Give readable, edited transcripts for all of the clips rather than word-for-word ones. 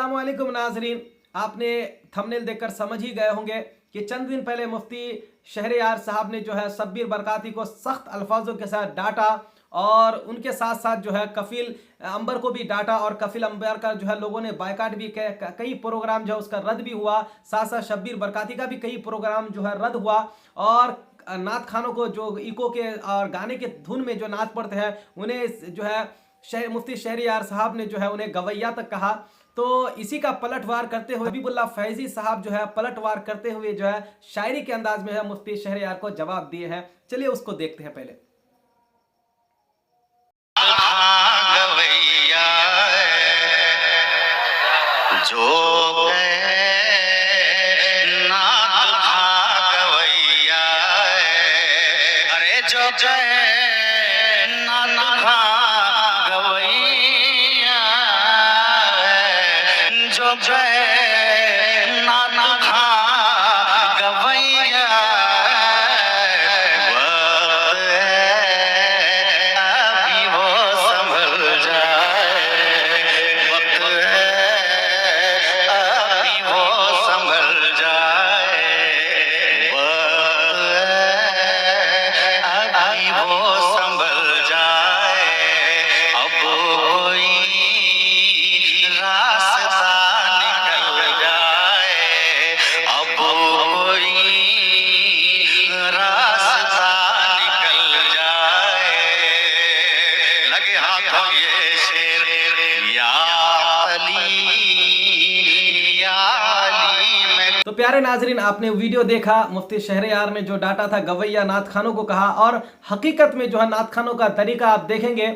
अस्सलाम वालेकुम नाजरीन, आपने थंबनेल देखकर समझ ही गए होंगे कि चंद दिन पहले मुफ्ती शहरयार साहब ने जो है शब्बीर बरकाती को सख्त अल्फाजों के साथ डांटा और उनके साथ साथ जो है कफिल अंबर को भी डांटा और कफिल अंबर का जो है लोगों ने बायकाट भी कई प्रोग्राम जो है उसका रद्द भी हुआ। साथ साथ शब्बीर बरकाती का भी कई प्रोग्राम जो है रद्द हुआ और नात खानों को जो इको के और गाने के धुन में जो नाच पढ़ते हैं उन्हें जो है मुफ्ती शहरयार साहब ने जो है उन्हें गवैया तक कहा। तो इसी का पलटवार करते हुए हबीबुल्लाह फैजी साहब जो है पलटवार करते हुए जो है शायरी के अंदाज में है मुफ्ती शहरयार को जवाब दिए हैं। चलिए उसको देखते हैं। पहले जो अरे जो तो प्यारे नाजरीन, आपने वीडियो देखा। मुफ्ती शहरयार ने जो डाटा था गवैया नात खानों को कहा और हकीकत में जो है नात खानों का तरीका आप देखेंगे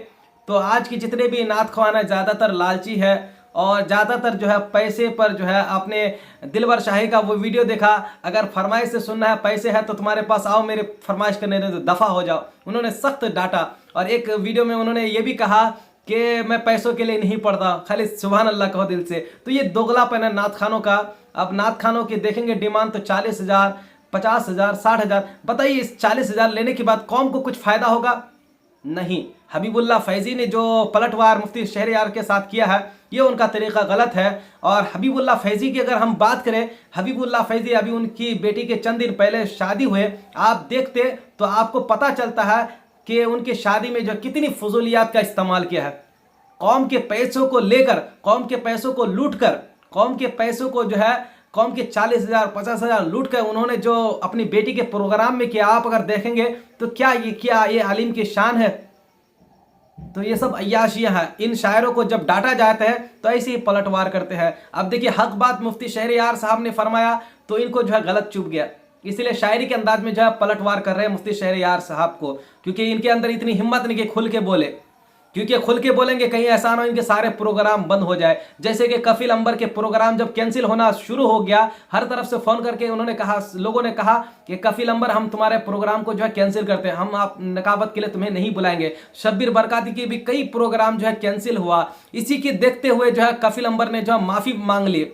तो आज की जितने भी नात ख्वान है ज़्यादातर लालची है और ज़्यादातर जो है पैसे पर जो है आपने दिलवर शाही का वो वीडियो देखा, अगर फरमाइश से सुनना है पैसे है तो तुम्हारे पास आओ, मेरे फरमाइश करने दो, दफ़ा हो जाओ। उन्होंने सख्त डाटा और एक वीडियो में उन्होंने ये भी कहा कि मैं पैसों के लिए नहीं पढ़ता, खाली सुभान अल्लाह कहो दिल से। तो ये दोगलापन है नात खानों का। अब नात खानों की देखेंगे डिमांड तो 40,000, 50,000, 60,000। बताइए इस 40,000 लेने के बाद कौम को कुछ फ़ायदा होगा? नहीं। हबीबुल्लाह फैजी ने जो पलटवार मुफ्ती शहरयार के साथ किया है ये उनका तरीका गलत है। और हबीबुल्लाह फैजी की अगर हम बात करें, हबीबुल्लाह फैजी अभी उनकी बेटी के चंद दिन पहले शादी हुए, आप देखते तो आपको पता चलता है कि उनकी शादी में जो कितनी फजूलियात का इस्तेमाल किया है। कौम के पैसों को लेकर, कौम के पैसों को लूट कर, कौम के पैसों को जो है कौम के 40,000, 50,000 लूट कर उन्होंने जो अपनी बेटी के प्रोग्राम में किया, आप अगर देखेंगे तो क्या ये आलिम की शान है? तो ये सब अय्याशियाँ हैं। इन शायरों को जब डांटा जाता है तो ऐसे ही पलटवार करते हैं। अब देखिए हक बात मुफ्ती शहरयार साहब ने फरमाया तो इनको जो है गलत चुभ गया, इसलिए शायरी के अंदाज में जो है पलटवार कर रहे हैं मुफ्ती शहरयार साहब को, क्योंकि इनके अंदर इतनी हिम्मत नहीं कि खुल के बोले, क्योंकि खुल के बोलेंगे कहीं ऐसा ना हो इनके सारे प्रोग्राम बंद हो जाए। जैसे कि कफिल अंबर के प्रोग्राम जब कैंसिल होना शुरू हो गया, हर तरफ से फ़ोन करके उन्होंने कहा, लोगों ने कहा कि कफिल अंबर हम तुम्हारे प्रोग्राम को जो है कैंसिल करते हैं, हम आप नकाबत के लिए तुम्हें नहीं बुलाएंगे। शब्बीर बरकाती के भी कई प्रोग्राम जो है कैंसिल हुआ। इसी के देखते हुए जो है कफिल अंबर ने जो है माफ़ी मांग ली।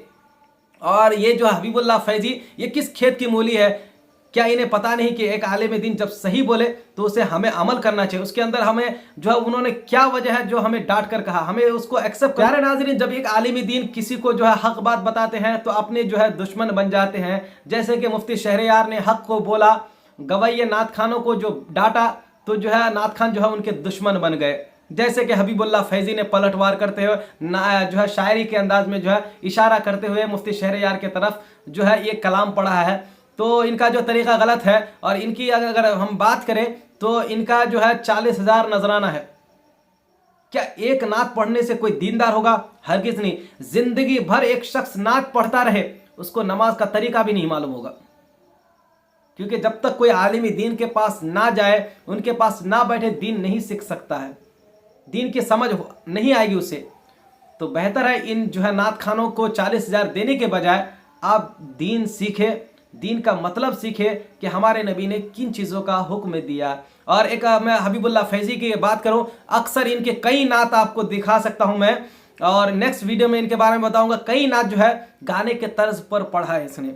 और ये जो हबीबुल्लाह फैजी ये किस खेत की मूली है? क्या इन्हें पता नहीं कि एक आलिम दीन जब सही बोले तो उसे हमें अमल करना चाहिए, उसके अंदर हमें जो है उन्होंने क्या वजह है जो हमें डांट कर कहा, हमें उसको एक्सेप्ट। प्यारे नाज़रीन, जब एक आलिम दीन किसी को जो है हक बात बताते हैं तो अपने जो है दुश्मन बन जाते हैं। जैसे कि मुफ्ती शहरयार ने हक को बोला, गवैये नात खानों को जो डांटा तो जो है नात खान जो है उनके दुश्मन बन गए। जैसे कि हबीबुल्लाह फैजी ने पलटवार करते हुए जो है शायरी के अंदाज में जो है इशारा करते हुए मुफ्ती शहरयार के तरफ जो है ये कलाम पढ़ा है। तो इनका जो तरीका गलत है। और इनकी अगर हम बात करें तो इनका जो है 40,000 नजराना है। क्या एक नात पढ़ने से कोई दीनदार होगा? हरगिज नहीं। जिंदगी भर एक शख्स नात पढ़ता रहे उसको नमाज का तरीका भी नहीं मालूम होगा, क्योंकि जब तक कोई आलिम दीन के पास ना जाए, उनके पास ना बैठे, दीन नहीं सीख सकता है, दीन की समझ नहीं आएगी उसे। तो बेहतर है इन जो है नात खानों को 40,000 देने के बजाय आप दीन सीखे, दीन का मतलब सीखे कि हमारे नबी ने किन चीज़ों का हुक्म दिया। और एक मैं हबीबुल्लाह फैजी की बात करूं, अक्सर इनके कई नात आपको दिखा सकता हूं मैं, और नेक्स्ट वीडियो में इनके बारे में बताऊंगा। कई नात जो है गाने के तर्ज पर पढ़ा है इसने।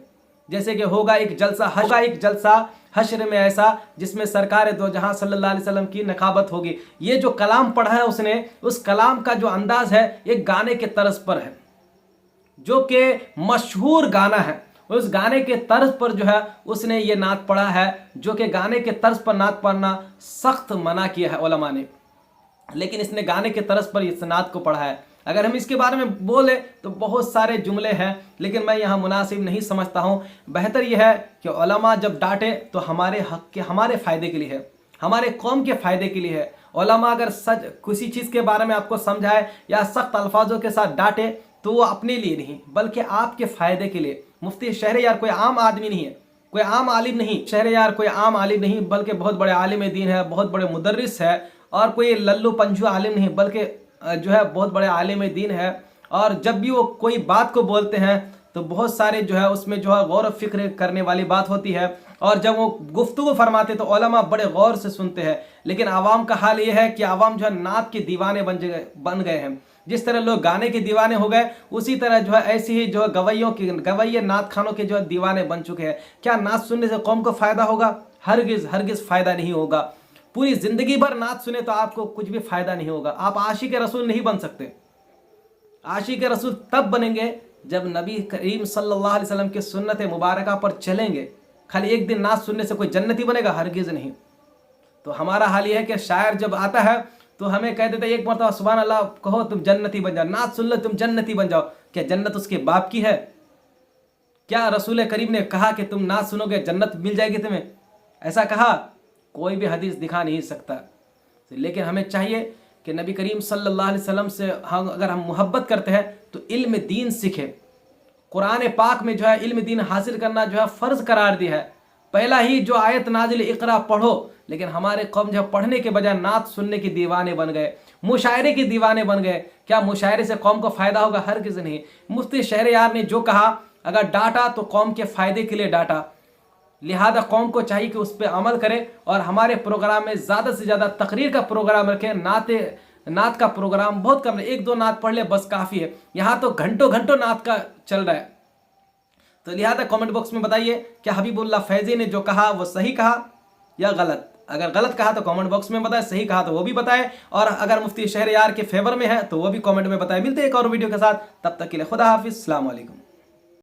जैसे कि होगा एक जलसा हश्र में ऐसा जिसमें सरकार दो जहां सल्लल्लाहु अलैहि वसल्लम की नकाबत होगी। ये जो कलाम पढ़ा है उसने, उस कलाम का जो अंदाज है एक गाने के तर्ज पर है। जो कि मशहूर गाना है, उस गाने के तर्ज पर जो है उसने ये नात पढ़ा है, जो कि गाने के तर्ज पर नात पढ़ना सख्त मना किया है उलमा ने, लेकिन इसने गाने के तर्ज पर इस नात को पढ़ा है। अगर हम इसके बारे में बोले तो बहुत सारे जुमले हैं, लेकिन मैं यहाँ मुनासिब नहीं समझता हूँ। बेहतर यह है कि उलमा जब डांटे तो हमारे हक के, हमारे फ़ायदे के लिए है, हमारे कौम के फ़ायदे के लिए है। उलमा अगर सच किसी चीज़ के बारे में आपको समझाए या सख्त अल्फाजों के साथ डांटे तो वो अपने लिए नहीं बल्कि आपके फ़ायदे के लिए। मुफ्ती शहरयार कोई आम आदमी नहीं है, कोई आम आलिम नहीं, शहरयार कोई आम आलिम नहीं बल्कि बहुत बड़े आलिम दीन है, बहुत बड़े मुदर्रिस है, और कोई लल्लू पंजू आलिम नहीं बल्कि जो है बहुत बड़े आलिम दीन है। और जब भी वो कोई बात को बोलते हैं तो बहुत सारे जो है उसमें जो है गौर फिक्र करने वाली बात होती है, और जब वो गुफ्तगू फरमाते तो उलमा बड़े गौर से सुनते हैं। लेकिन आवाम का हाल ये है कि आवाम जो है नात के दीवाने बन गए हैं। जिस तरह लोग गाने के दीवाने हो गए, उसी तरह जो है ऐसे ही जो है गवैये नात खानों के जो है दीवाने बन चुके हैं। क्या नात सुनने से कौम को फ़ायदा होगा? हरगिज़ हरगिज़ फ़ायदा नहीं होगा। पूरी ज़िंदगी भर नात सुने तो आपको कुछ भी फ़ायदा नहीं होगा। आप आशिक रसूल नहीं बन सकते। आशिक रसूल तब बनेंगे जब नबी करीम सल्लल्लाहु अलैहि वसल्लम के सुन्नत मुबारका पर चलेंगे। खाली एक दिन नात सुनने से कोई जन्नती बनेगा? हरगिज़ नहीं। तो हमारा हाल ये है कि शायर जब आता है तो हमें कह देते एक मरतबा सुभान अल्लाह कहो तुम जन्नती बन जाओ, नात सुन लो तुम जन्नती बन जाओ। क्या जन्नत उसके बाप की है? क्या रसूल करीम ने कहा कि तुम नात सुनोगे जन्नत मिल जाएगी तुम्हें? ऐसा कहा? कोई भी हदीस दिखा नहीं सकता। लेकिन हमें चाहिए कि नबी करीम सल्लल्लाहु अलैहि वसल्लम से हम अगर हम मोहब्बत करते हैं तो इल्म दीन सीखें। कुरान पाक में जो है इल्म दीन हासिल करना जो है फ़र्ज़ करार दिया है। पहला ही जो आयत नाजिल इक़रा पढ़ो, लेकिन हमारे कौम जो पढ़ने के बजाय नात सुनने के दीवाने बन गए, मुशायरे के दीवाने बन गए। क्या मुशायरे से कौम को फ़ायदा होगा? हरगिज़ नहीं। मुफ्ती शहरयार ने जो कहा, अगर डांटा तो कौम के फ़ायदे के लिए डांटा, लिहाजा कौम को चाहिए कि उस पर अमल करें। और हमारे प्रोग्राम में ज़्यादा से ज़्यादा तकरीर का प्रोग्राम रखें, नात का प्रोग्राम बहुत कम है। 1-2 नात पढ़ ले बस काफ़ी है। यहाँ तो घंटों घंटों नात का चल रहा है। तो लिहाजा कमेंट बॉक्स में बताइए क्या हबीबुल्लाह फैज़ी ने जो कहा वो सही कहा या गलत। अगर गलत कहा तो कमेंट बॉक्स में बताएं, सही कहा तो वो भी बताएं, और अगर मुफ्ती शहरयार के फेवर में है तो वो भी कमेंट में बताएं। मिलते हैं एक और वीडियो के साथ, तब तक के लिए खुदा हाफिज़, अस्सलाम वालेकुम।